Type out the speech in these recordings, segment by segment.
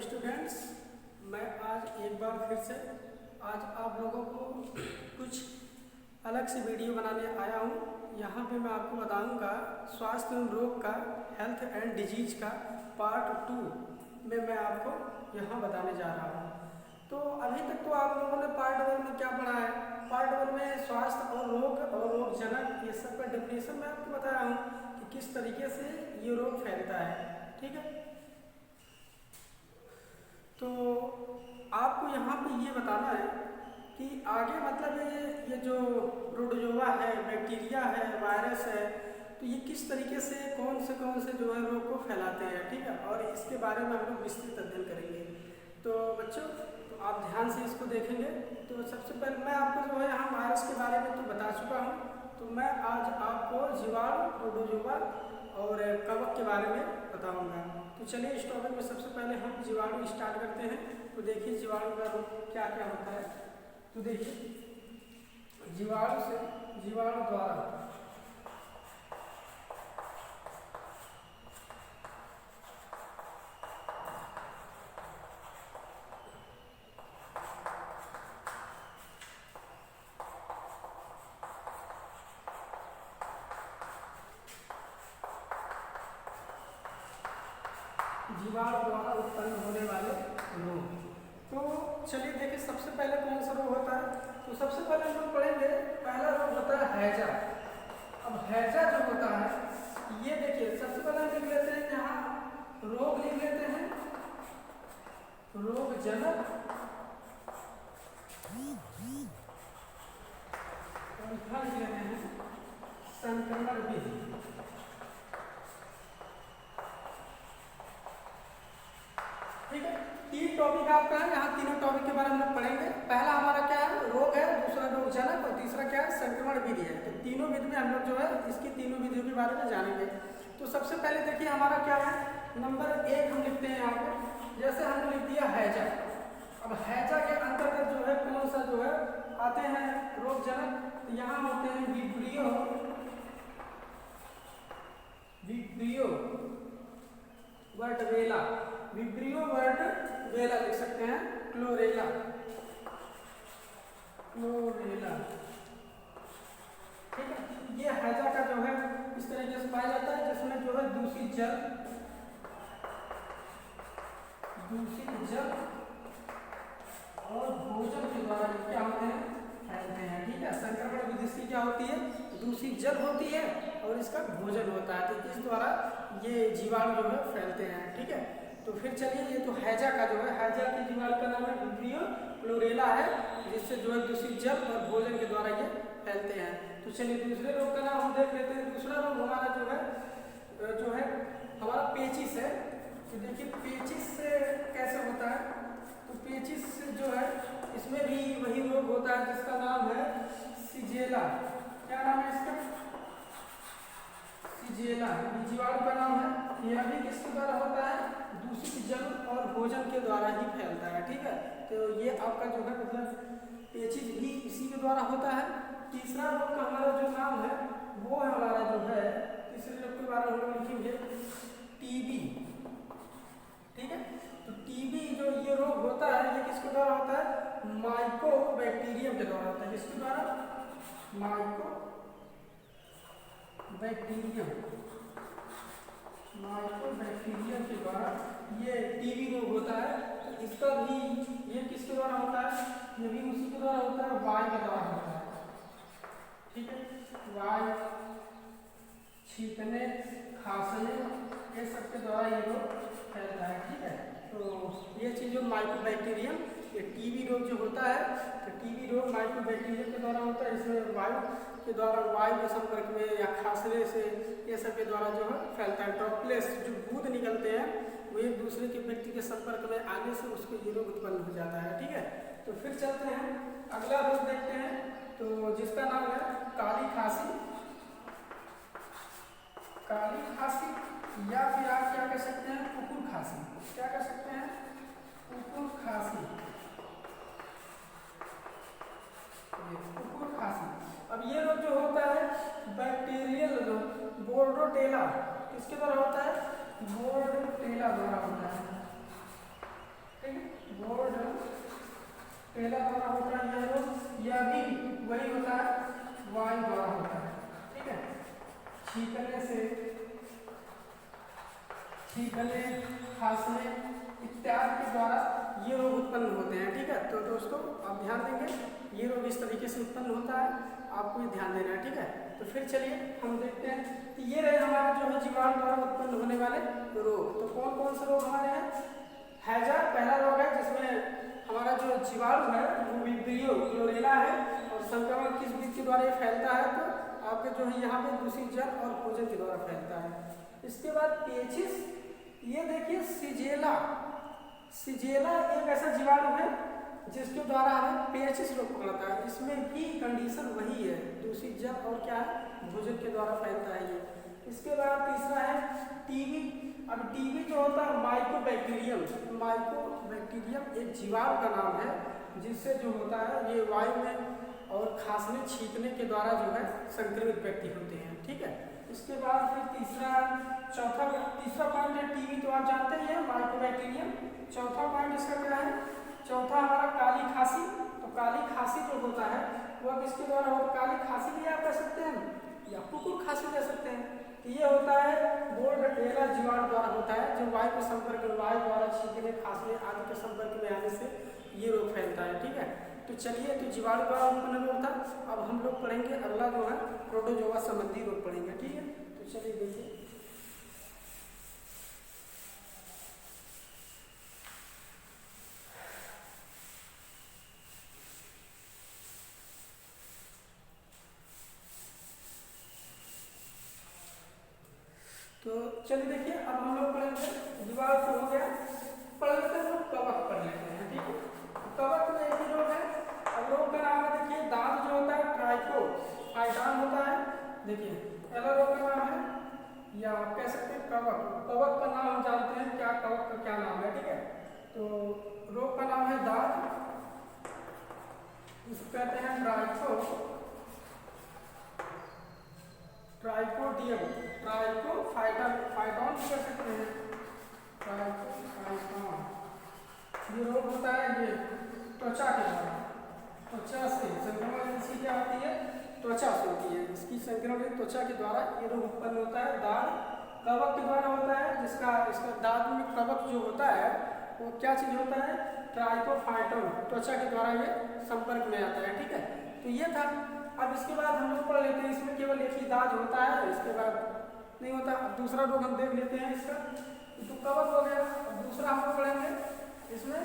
Students, मैं आज एक बार फिर से आज आप लोगों को कुछ अलग से वीडियो बनाने आया हूँ। यहाँ पे मैं आपको बताऊँगा स्वास्थ्य एवं रोग का हेल्थ एंड डिजीज का पार्ट 2 में मैं आपको यहाँ बताने जा रहा हूँ। तो अभी तक तो आप लोगों ने पार्ट 1 में क्या पढ़ा है? पार्ट 1 में स्वास्थ्य और रोगजनक ये सब का डेफिनेशन मैं आपको बताया हूँ कि किस तरीके से ये रोग फैलता है। ठीक है, तो आपको यहाँ पे ये बताना है कि आगे मतलब ये जो प्रोटोजोआ है, बैक्टीरिया है, वायरस है, तो ये किस तरीके से कौन से जो है रोग को फैलाते हैं। ठीक है, और इसके बारे में हम लोग विस्तृत अध्ययन करेंगे। तो बच्चों, तो आप ध्यान से इसको देखेंगे। तो सबसे पहले मैं आपको जो है यहाँ वायरस के बारे में तो बता चुका हूँ, तो मैं आज आपको जीवाणु, प्रोटोजोआ और कवक के बारे में बताऊंगा। तो चलिए इस टॉपिक में सबसे पहले हम जीवाणु स्टार्ट करते हैं। तो देखिए जीवाणु का रोग क्या क्या होता है। तो देखिए जीवाणु द्वारा उत्पन्न होने वाले रोग। तो चलिए देखिए सबसे पहले कौन सा रोग होता है। तो सबसे पहले हम लोग पढ़ेंगे, पहला रोग होता है हैजा। अब हैजा जो होता है, ये देखिए सबसे पहले हम लिख लेते हैं, यहाँ रोग लिख लेते हैं, रोगजनक और लिख लेते हैं संक्रमण विधि। ठीक है, तीन टॉपिक आपका है, यहाँ तीनों टॉपिक के बारे में हम लोग पढ़ेंगे। पहला हमारा क्या है, रोग है, दूसरा रोगजनक और तीसरा क्या है, संक्रमण विधि है। तो तीनों विधि में हम लोग जो है इसकी तीनों विधियों के बारे में जानेंगे। तो सबसे पहले देखिए हमारा क्या है, नंबर 1 हम लिखते हैं यहाँ पर, जैसे हमने लिख दिया हैजा। अब हैजा के अंतर्गत जो है कौन सा जो है आते हैं रोगजनक। तो यहाँ होते हैं विब्रियो वर्टबेला, विब्रियो वर्टबेला लिख सकते हैं, क्लोरेला। ठीक है, ये हैजा का जो है इस तरीके से पाया जाता है, जिसमें जो है दूषित जल और भोजन के द्वारा क्या होते हैं, फैलते हैं। ठीक है, संक्रमण विधि से क्या होती है, दूषित जल होती है और इसका भोजन होता है, तो इस द्वारा ये जीवाणु जो है फैलते हैं। ठीक है, तो फिर चलिए ये तो हैजा का जो है, हैजा की जीवाणु का नाम है विब्रियो क्लोरेला है, जिससे जो है दूषित जल और भोजन के द्वारा ये फैलते हैं। तो चलिए दूसरे रोग का नाम हम देख लेते हैं। दूसरा रोग हमारा जो है हमारा पेचिस है। तो देखिए पेचिस से कैसे होता है। तो पेचिस जो है इसमें भी वही रोग होता है जिसका नाम है सीजेला। क्या नाम है इसका, सीजेला, जीवाणु का नाम है। यह भी किसके द्वारा होता है, दूषित जल और भोजन के द्वारा ही फैलता है। ठीक है, तो ये आपका जो है मतलब पेचिस भी इसी के द्वारा होता है। तीसरा रोग का हमारा जो नाम है वो है हमारा जो है, तीसरे रोग के बारे में हम लिखेंगे टीबी। ठीक है, तो टीबी जो ये रोग होता है ये किसके द्वारा होता है, माइकोबैक्टीरियम के द्वारा होता है। किसके द्वारा, माइकोबैक्टीरियम के द्वारा ये टीबी रोग होता है। तो इसका भी ये किसके द्वारा होता है, ये भी उसी के द्वारा होता है, वायु के द्वारा होता है। ठीक है, वायु, छींकने, खांसने, ये सब के द्वारा ये रोग फैलता है। ठीक है, तो ये चीज जो माइकोबैक्टीरियम, ये टीबी रोग जो होता है, तो टीबी रोग माइकोबैक्टीरियम के द्वारा होता है। इसमें वायु के द्वारा, वायु के संपर्क में या खांसने से, ये सब के द्वारा जो है फैलता है। ड्रॉपलेट्स जो बूंद निकलते हैं वो एक दूसरे के व्यक्ति के संपर्क में आने से उसको ये रोग उत्पन्न हो जाता है। ठीक है, तो फिर चलते हैं अगला रोग देखते हैं, तो जिसका नाम है काली खांसी या फिर आप क्या कह सकते हैं, कुकुर खांसी। क्या कह सकते हैं, कुकुर खांसी। अब ये रोग जो होता है बैक्टीरियल रोग, बोर्डोटेला, किसके द्वारा होता है, बोर्डोटेला द्वारा होता है। बोर्ड पहला द्वारा होता है यह रोग, यह भी वही होता है वायु द्वारा होता है। ठीक है, छींकने से, छींकने, खांसने इत्यादि के द्वारा ये रोग उत्पन्न होते हैं। ठीक है, तो दोस्तों आप ध्यान देंगे, ये रोग इस तरीके से उत्पन्न होता है, आपको ये ध्यान देना है। ठीक है, तो फिर चलिए हम देखते हैं कि ये रहे हमारे जो है जीवाणु द्वारा उत्पन्न होने वाले रोग। तो कौन कौन से रोग हमारे हैं? हैजा पहला रोग है जिसमें हमारा जो जीवाणु है वो विब्रियो क्लोरेला है और संक्रमण किस बीज के द्वारा ये फैलता है? तो आपके जो है यहाँ पे दूषित जल और भोजन के द्वारा फैलता है। इसके बाद पेचिस, ये देखिए सिजेला, सिजेला एक ऐसा जीवाणु है जिसके द्वारा हमें पेचिस रोग पकड़ता है। इसमें भी कंडीशन वही है, दूषित जल और क्या है, भोजन के द्वारा फैलता है ये। इसके बाद तीसरा है टीबी। अब टीबी जो होता है माइकोबैक्टीरियम, माइकोबैक्टीरियम एक जीवाणु का नाम है जिससे जो होता है ये वायु में और खांसने छींकने के द्वारा जो है संक्रमित व्यक्ति होते हैं। ठीक है, इसके बाद फिर तीसरा पॉइंट है टीबी, तो आप जानते ही हैं माइकोबैक्टीरियम। चौथा पॉइंट इसका क्या है? चौथा हमारा काली खांसी। तो काली खांसी जो होता है वह किसके द्वारा हो? काली खांसी भी आप कह सकते हैं या कुकुर खांसी कह सकते हैं। तो ये होता है बोर्डटेला जीवाणु द्वारा होता है, जो वायु के संपर्क में, वायु द्वारा छींकने, खांसने आदि के संपर्क में आने से ये रोग फैलता है। ठीक है, तो चलिए, तो जीवाणु द्वारा उत्पन्न रोग था। अब हम लोग पढ़ेंगे अगला जो है प्रोटोजोआ संबंधी रोग पढ़ेंगे। ठीक है, तो चलिए देखिए। तो चलिए देखिए, अब हम लोग पढ़ेंगे जीवाणु से हो गया, पढ़ लेते हैं लोग कवक पढ़ लेते हैं। ठीक है, कवक में एक ही रोग है। अब रोग का नाम है, देखिए दांत जो होता है ट्राइकोफाइटॉन होता है। देखिए पहला रोग का नाम है या आप कह सकते हैं कवक। कवक का नाम हम जानते हैं क्या, कवक का क्या नाम है? ठीक है, तो रोग का नाम है दांत, इसको कहते हैं ट्राइकोडियम, ट्राइकोफाइटॉन भी कह सकते हैं, ट्राइकोफाइटॉन। ये रोग होता है ये त्वचा के द्वारा, त्वचा से संक्रमण इसकी क्या होती है? त्वचा से होती है, इसकी संक्रमण त्वचा के द्वारा ये रोग उत्पन्न होता है। दांत कवक के द्वारा होता है, जिसका इसका दांत में कवक जो होता है वो क्या चीज होता है? ट्राइकोफाइटॉन, त्वचा के द्वारा ये संपर्क में आता है। ठीक है, तो ये था। अब इसके बाद हम लोग पढ़ लेते हैं, इसमें केवल एक ही दांत होता है, इसके बाद नहीं होता। अब दूसरा रोग हम देख लेते हैं इसका, तो कवक हो गया। अब दूसरा हम लोग पढ़ेंगे, इसमें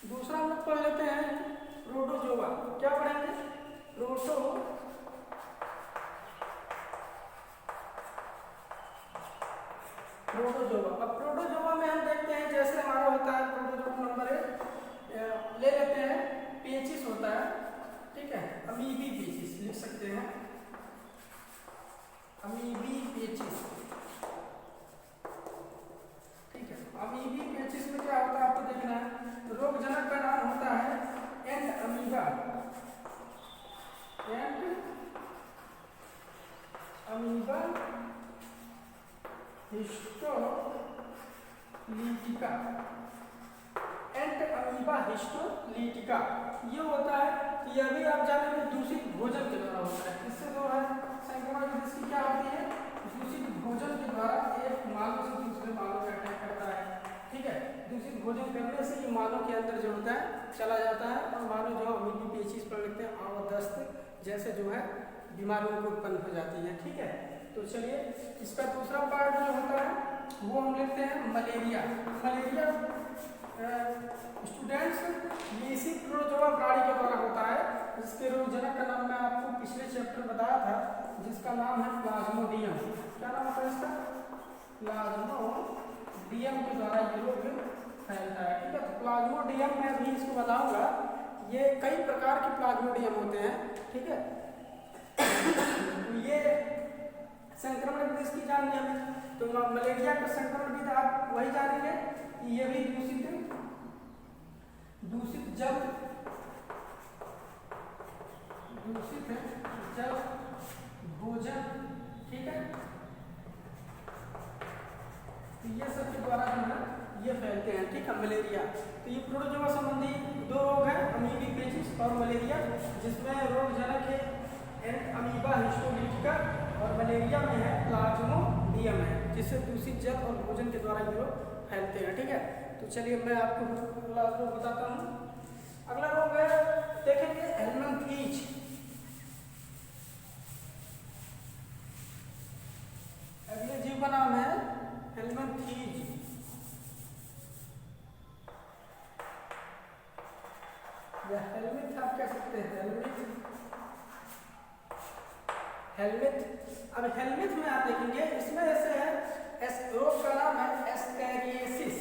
दूसरा हम लोग पढ़ लेते हैं प्रोटोजोआ। क्या पढ़ेंगे? प्रोटोजोआ। अब प्रोटोजोआ में हम देखते हैं, जैसे हमारा होता है प्रोटोजोआ नंबर 1 ले लेते हैं, पेचिस होता है। ठीक है, अमीबी पेचिस लिख सकते हैं, अमीबी पेचिस। ठीक है, अमीबी पेचिस में क्या होता है आपको देखना है। रोगजनक का नाम होता है एंट अमीबा, एंट अमीबा हिस्टोलीटिका, एंट अमीबा हिस्टोलीटिका। ये होता है, यह भी आप जानेंगे दूषित भोजन के द्वारा होता है। इससे जो है संक्रमण इसकी क्या होती है? दूषित भोजन के द्वारा एक मानव से दूसरे मानव का अटैक करता है। ठीक है, दूषित भोजन करने से ये मानव के अंदर जो होता है चला जाता है और मानव जो अमीबी पेचिस पढ़ लेते हैं और दस्त जैसे जो है बीमारियों को उत्पन्न हो जाती है। ठीक है, तो चलिए इसका दूसरा पार्ट जो होता है वो हम लेते हैं मलेरिया। मलेरिया स्टूडेंट्स ये इसी प्रोटोजोआ प्राणी के द्वारा होता है, जिसके रोगजनक का नाम मैं आपको पिछले चैप्टर बताया था, जिसका नाम है प्लाज्मोडियम। क्या नाम होता है इसका? प्लाज्मोडियम के द्वारा ये रोग फैलता है। ठीक है, तो प्लाज्मोडियम मैं अभी इसको बताऊंगा। ये कई प्रकार के प्लाज्मोडियम होते हैं। ठीक है, तो ये संक्रमण विधि इसकी जाननी हमें, तो मलेरिया का संक्रमण विधि आप वही जानेंगे कि ये भी दूषित जल भोजन। ठीक है, तो ये सब के द्वारा जो है ये फैलते हैं, ठीक है, मलेरिया। तो ये प्रोटोजोआ संबंधी दो रोग हैं, अमीबीपेचिस और मलेरिया, जिसमें रोगजनक है अमीबा हिस्टोलिटिका और मलेरिया में है प्लाज्मोडियम है, जिससे दूषित जल और भोजन के द्वारा ये रोग फैलते हैं, ठीक है। तो चलिए मैं आपको अगला रोग बताता हूँ। अगला रोग है, देखेंगे हेलमनथीज। अगले जीव का नाम है हेलमनथीज। या हेलमिथ आप कह सकते हैं, हेलमिथ। अब हेलमिथ में आप देखेंगे, इसमें ऐसे है, रोग का नाम है एस्कैरिएसिस।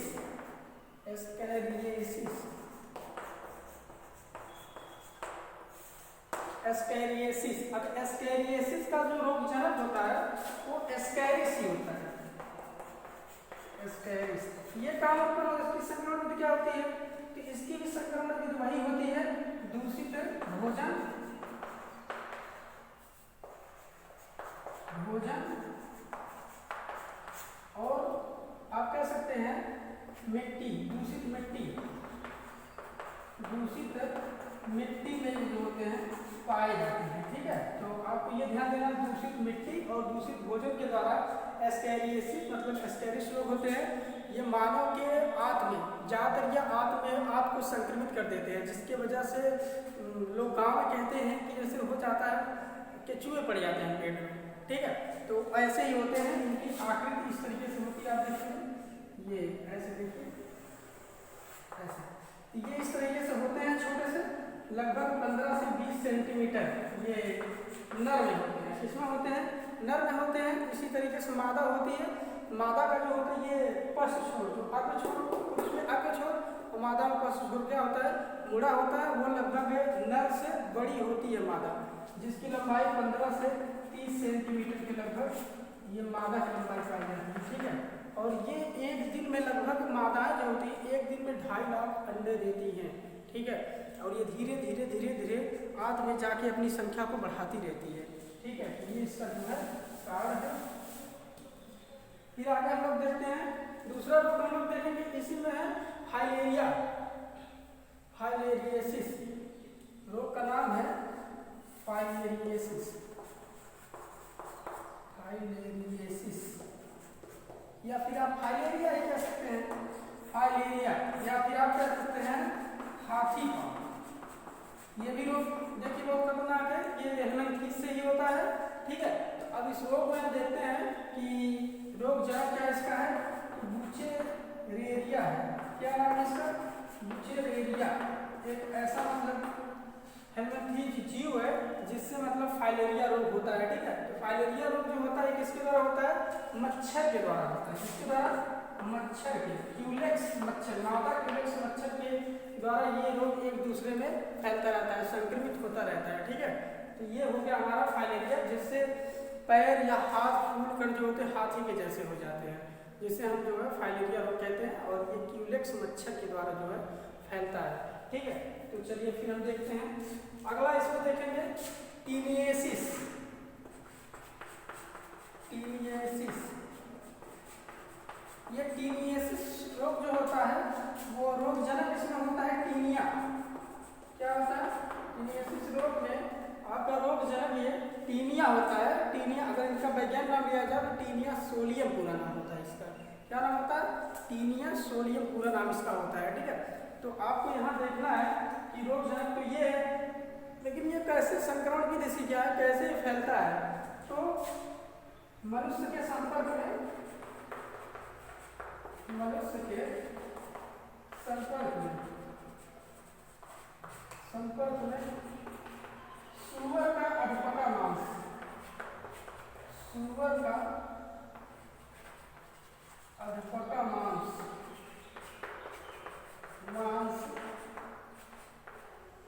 एस्कैरिएसिस, एस्कैरिएसिस। अब एस्कैरिएसिस का जो रोगजनक होता है वो एस्कैरिस ही होता है, एस्कैरिस। ये काम पर इसकी संक्रमण विधि क्या होती है? तो इसकी भी संक्रमण विधि वही होती है, दूषित भोजन और आप कह सकते हैं मिट्टी, दूषित मिट्टी में जो होते हैं पाए जाते हैं, ठीक है। तो आपको ये ध्यान देना, दूषित मिट्टी और दूषित भोजन के द्वारा एस्कैरिएसिस मतलब एस्कैरिस रोग होते हैं। ये मानव के आंत में ज़्यादातर या आंत को संक्रमित कर देते हैं, जिसकी वजह से लोग गाँव में कहते हैं कि जैसे हो जाता है कि चूहे पड़ जाते हैं पेट में, ठीक है। तो ऐसे ही होते हैं, इनकी आकृति इस तरीके से होती है, आप देखिए ये ऐसे देखिए, ऐसे ये इस तरीके से होते हैं, छोटे से लगभग 15 से 20 सेंटीमीटर ये नर में होते हैं। इसमें होते हैं, नर में होते हैं। इसी तरीके से मादा होती है, मादा का जो होता है ये पश्च छोर, जो अग्र छोर, उसमें अग्र छोर और मादा में पश्च छोर क्या होता है, मुड़ा होता है। वो लगभग नर से बड़ी होती है मादा, जिसकी लंबाई 15 से 30 सेंटीमीटर के लगभग ये मादा की लंबाई पाई जाती है, ठीक है। और ये एक दिन में लगभग मादाएं जो होती है एक दिन में 2.5 लाख अंडे देती हैं, ठीक है। और ये धीरे धीरे आंत में जाके अपनी संख्या को बढ़ाती रहती है, ठीक है। ये इसका जो है कारण है। फिर आगे हम लोग देखते हैं, दूसरा रोग हम लोग देखेंगे, इसी में है फाइलेरिया, फाइलेरिएसिस। रोग का नाम है फाइलेरिएसिस, फाइलेरिएसिस, या फिर आप फाइलेरिया ही कह सकते हैं, फाइलेरिया, या फिर आप कह सकते हैं हाथी पांव। ये भी रोग देखिए बहुत खतरनाक है, ये हेलमनथीज से ही होता है, ठीक है। तो अब इस रोग में देखते हैं कि रोग जड़ क्या इसका है, बुचेरेरिया है। क्या नाम है इसका? बुचेरेरिया। एक ऐसा मतलब हेलमनथीज जीव है जिससे मतलब फाइलेरिया रोग होता है, ठीक है। तो फाइलेरिया रोग जो होता है किसके द्वारा होता है? मच्छर के द्वारा होता है। किसके द्वारा? मच्छर के, क्यूलेक्स मच्छर, मादा क्यूलेक्स मच्छर के द्वारा ये रोग एक दूसरे में फैलता रहता है, संक्रमित होता रहता है, ठीक है। तो ये हो गया हमारा फाइलेरिया, जिससे पैर या हाथ फूल कर जो होते हैं हाथी के जैसे हो जाते हैं, जिसे हम जो है फाइलेरिया रोग कहते हैं। और ये क्यूलेक्स मच्छर के द्वारा जो है फैलता है, ठीक है। तो चलिए फिर हम देखते हैं अगला, इसमें देखेंगे टीनिएसिस। टीनिएसिस, ये टीनिएसिस रोग जो होता है वो रोगजनक इसमें होता है टीनिया। क्या होता है? टीनिएसिस रोग में आपका रोगजनक ये टीनिया होता है। टीनिया, अगर इनका वैज्ञानिक नाम लिया जाए तो टीनिया सोलियम पूरा नाम होता है इसका। क्या नाम होता है? टीनिया सोलियम पूरा नाम इसका होता है, ठीक है। तो आपको यहाँ देखना है कि रोगजनक तो ये है, लेकिन ये कैसे संक्रमण की दिशा क्या है, कैसे फैलता है? तो मनुष्य के संपर्क में, मनुष्य के संपर्क में सूअर का अधपका मांस, सूअर का अधपका मांस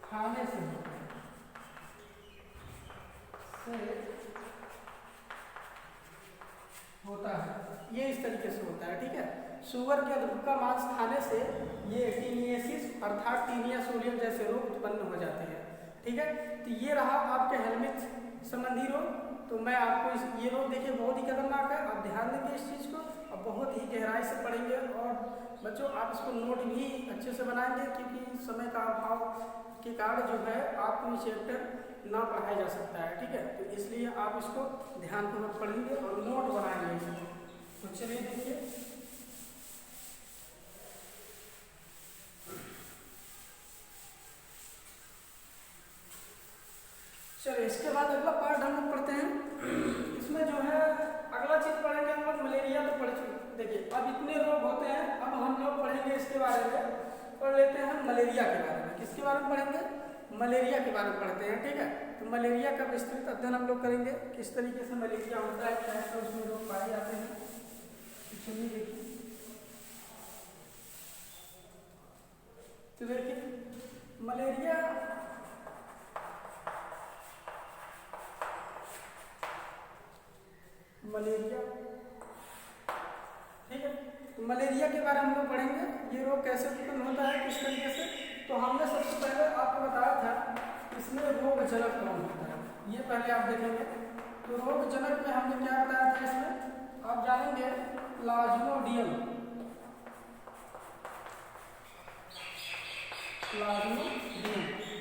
खाने से होता है। ये इस तरीके से होता है, ठीक है। सूअर के अधपका मांस खाने से ये टीनिएसिस अर्थात टीनिया सोलियम जैसे रोग उत्पन्न हो जाते हैं, ठीक है। तो ये रहा आपके हेलमिथ संबंधी रोग। तो मैं आपको ये रोग देखिए बहुत ही खतरनाक है, आप ध्यान देंगे इस चीज़ को और बहुत ही गहराई से पढ़ेंगे और बच्चों आप इसको नोट भी अच्छे से बनाएंगे, क्योंकि समय का अभाव के कारण जो है आपको ये चैप्टर ना पढ़ाया जा सकता है, ठीक है। तो इसलिए आप इसको ध्यानपूर्वक पढ़ेंगे और नोट बनाएंगे। तो चलिए देखिए, चलिए इसके बाद अगला पार्ट हम लोग पढ़ते हैं। इसमें जो है अगला चीज पढ़ेंगे हम लोग मलेरिया। तो पढ़ चुके, देखिए अब इतने रोग होते हैं, अब हम लोग पढ़ेंगे इसके बारे में। पढ़ लेते हैं मलेरिया के बारे में। किसके बारे में पढ़ेंगे? मलेरिया के बारे में पढ़ते हैं, ठीक है। तो मलेरिया का विस्तृत अध्ययन हम लोग करेंगे, किस तरीके से मलेरिया होता है, क्या है उसमें रोग पाए जाते हैं। चलिए देखिए, तो देखिए मलेरिया ठीक है। तो मलेरिया के बारे में हम लोग पढ़ेंगे, ये रोग कैसे उत्पन्न होता है, किस तरीके से। तो हमने सबसे पहले आपको बताया था इसमें रोग जनक कौन होता है, ये पहले आप देखेंगे। तो रोग जनक में हमने क्या बताया था, इसमें आप जानेंगे प्लाज्मोडियम।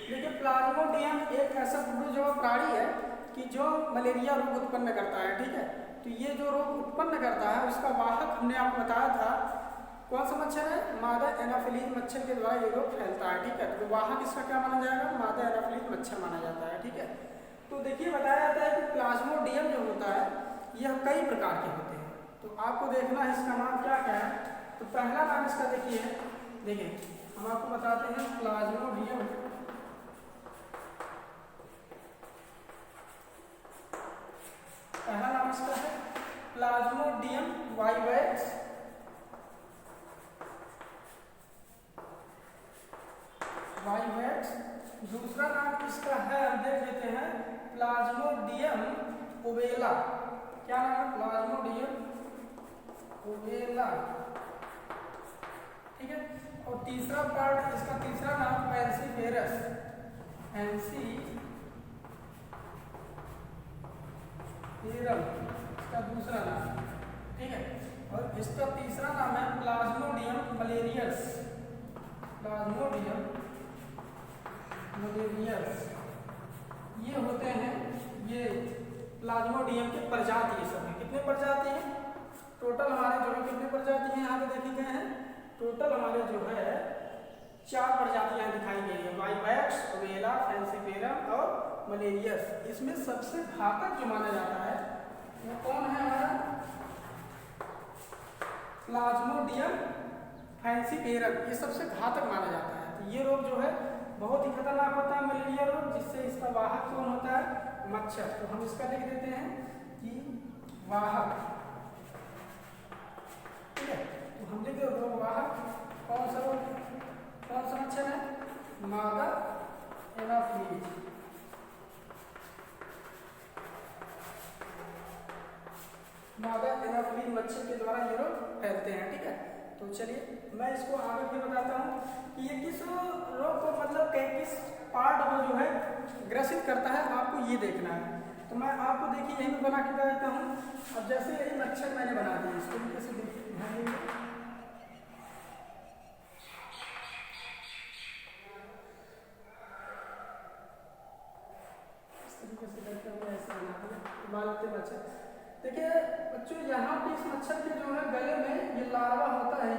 देखिए प्लाज्मोडियम एक ऐसा प्रोटोजोआ प्राणी है कि जो मलेरिया रोग उत्पन्न करता है, ठीक है। तो ये जो रोग उत्पन्न करता है उसका वाहक हमने आपको बताया था कौन सा मच्छर है, मादा एनाफिलीज मच्छर के द्वारा ये रोग फैलता है, ठीक है। तो वाहक इसका क्या माना जाएगा, मादा एनाफिलीज मच्छर माना जाता है, ठीक है। तो देखिए बताया जाता है कि प्लाज्मोडियम जो होता है यह कई प्रकार के होते हैं। तो आपको देखना है इसका नाम क्या क्या है। तो पहला नाम इसका देखिए हम आपको बताते हैं प्लाज्मोडियम। पहला नाम इसका है प्लाज्मोडियम वाइवेक्स। दूसरा नाम इसका है, हम देख लेते हैं, प्लाज्मोडियम ओवेला। क्या नाम है? प्लाज्मोडियम ओवेला, ठीक है। और तीसरा पार्ट इसका, तीसरा नाम फैंसीफेरस, इसका दूसरा नाम, ठीक है। और इसका तीसरा नाम है प्लाज्मोडियम मलेरियस। ये होते हैं, ये प्लाज्मोडियम के प्रजाति, ये सब हैं। कितने प्रजाति हैं टोटल हमारे जो है, कितने प्रजाति हैं यहाँ पे देखे गए हैं। टोटल हमारे जो है 4 प्रजातियां दिखाई गई है, वाइवेक्स, ओवेला, फैंसीफेरम और मलेरियस। इसमें सबसे घातक जो माना जाता है वो कौन है हमारा, प्लाज्मोडियम फैंसीफेरम। ये सबसे घातक माना जाता है। तो ये रोग जो है बहुत ही खतरनाक होता है मलेरिया रोग, जिससे इसका वाहक कौन होता है, मच्छर। तो हम इसका लिख देते हैं कि वाहक, ठीक है। तो हम लिख देते हैं वाहक कौन सा मच्छर है, मादा एनाफिलीज। मादा एनाफिलीज मच्छर के द्वारा ये रोग फैलते हैं, ठीक है। तो चलिए मैं इसको आगे भी बताता हूँ कि ये किस रोग को, मतलब किस पार्ट को जो है ग्रसित करता है, आपको ये देखना है। तो मैं आपको देखिए यहीं पर बना के देता हूँ। अब जैसे यही मच्छर मैंने बना दिया, इसको भी कैसे देखिए ध्यान देंगे। इस तरीके से करते हुए ऐसे बना दिया, बालते मच्छर। देखिए बच्चों यहाँ पे इस मच्छर के जो है गले में ये लार्वा होता है,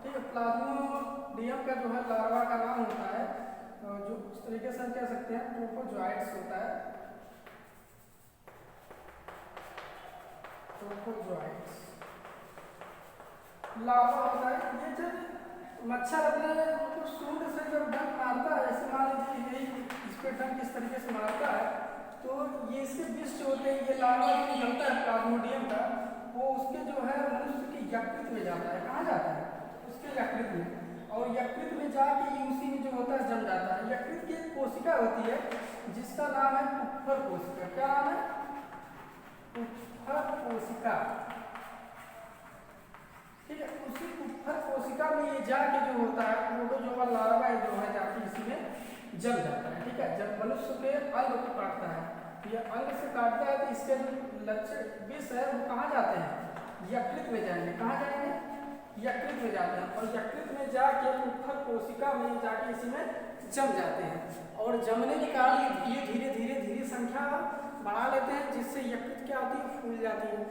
ठीक है। प्लाज्मोडियम का जो है लार्वा का नाम होता है, जो इस तरीके से हम कह सकते हैं ट्रोफोजोइट्स होता है, ट्रोफोजोइट्स लार्वा होता है। ये जब मच्छर अपने सूंड से जब डंक मारता है, ऐसे मान लीजिए यही इस पे डंक इस तरीके से मारता है, तो ये इसके विष जो होते हैं, ये लार्वा जो निकलता है प्लाज्मोडियम का, वो उसके जो है मनुष्य की यकृत में जाता है। कहाँ जाता है? उसके यकृत में। और यकृत में जाके ये उसी में जो होता है जम जाता है। यकृत की एक कोशिका होती है जिसका नाम है पुप्फर कोशिका। क्या नाम है? पुप्फर कोशिका, ठीक है। उसी पुप्फर कोशिका में ये जाके जो होता है प्रोटोजोआ लार्वा जो है जाके इसमें जम जाता है, ठीक है। जब मनुष्य के अंग को काटता है, ये अंग से काटता है, तो इसके जो लक्षण विष है वो कहाँ जाते हैं, यकृत में जाएंगे। कहाँ जाएंगे? यकृत में जाते हैं और यकृत में जाके पुख्तर कोशिका में जाके इसी में जम जाते हैं और जमने के कारण ये धीरे धीरे संख्या बढ़ा लेते हैं, जिससे यकृत क्या होती है, फूल जाती है।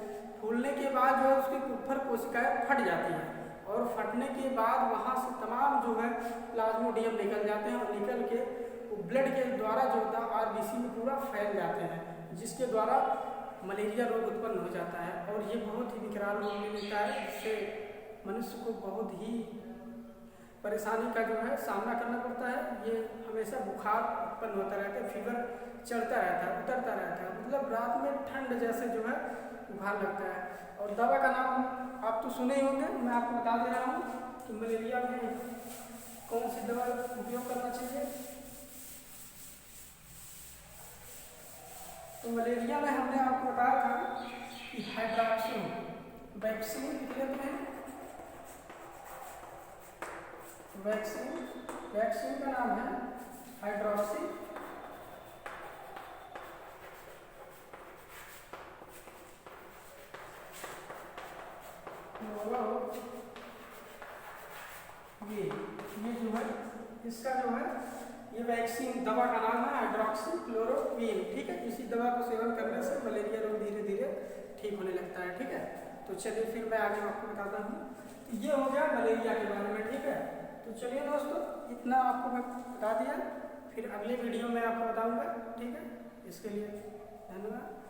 फूलने के बाद जो है उसकी पुख्तर कोशिकाएं फट जाती हैं और फटने के बाद वहाँ से तमाम जो है प्लाज्मोडियम निकल जाते हैं और निकल के ब्लड के द्वारा जो होता है आरबीसी में पूरा फैल जाते हैं, जिसके द्वारा मलेरिया रोग उत्पन्न हो जाता है और ये बहुत ही विकराल रोग ले लेता है, जिससे मनुष्य को बहुत ही परेशानी का जो है सामना करना पड़ता है। ये हमेशा बुखार उत्पन्न होता रहता है, फीवर चढ़ता रहता है, उतरता रहता है, मतलब रात में ठंड जैसे जो है बुखार लगता है। और दवा का नाम आप तो सुने ही होंगे, मैं आपको बता दे रहा हूँ कि मलेरिया में कौन सी दवा उपयोग करना चाहिए। तो मलेरिया में हमने आपको बताया था कि हाइड्रॉक्सिन वैक्सीन लिख लेते हैं। वैक्सीन का नाम है हाइड्रॉक्सी ये जो है इसका जो है ये वैक्सीन दवा का नाम है हाइड्रॉक्सी क्लोरोक्वीन। ठीक है, इसी दवा को सेवन करने से मलेरिया रोग धीरे धीरे ठीक होने लगता है। ठीक है, तो चलिए फिर मैं आगे आपको बताता हूँ। ये हो गया मलेरिया के बारे में। ठीक है, तो चलिए दोस्तों इतना आपको मैं बता दिया, फिर अगले वीडियो में आपको बताऊंगा। ठीक है, इसके लिए धन्यवाद।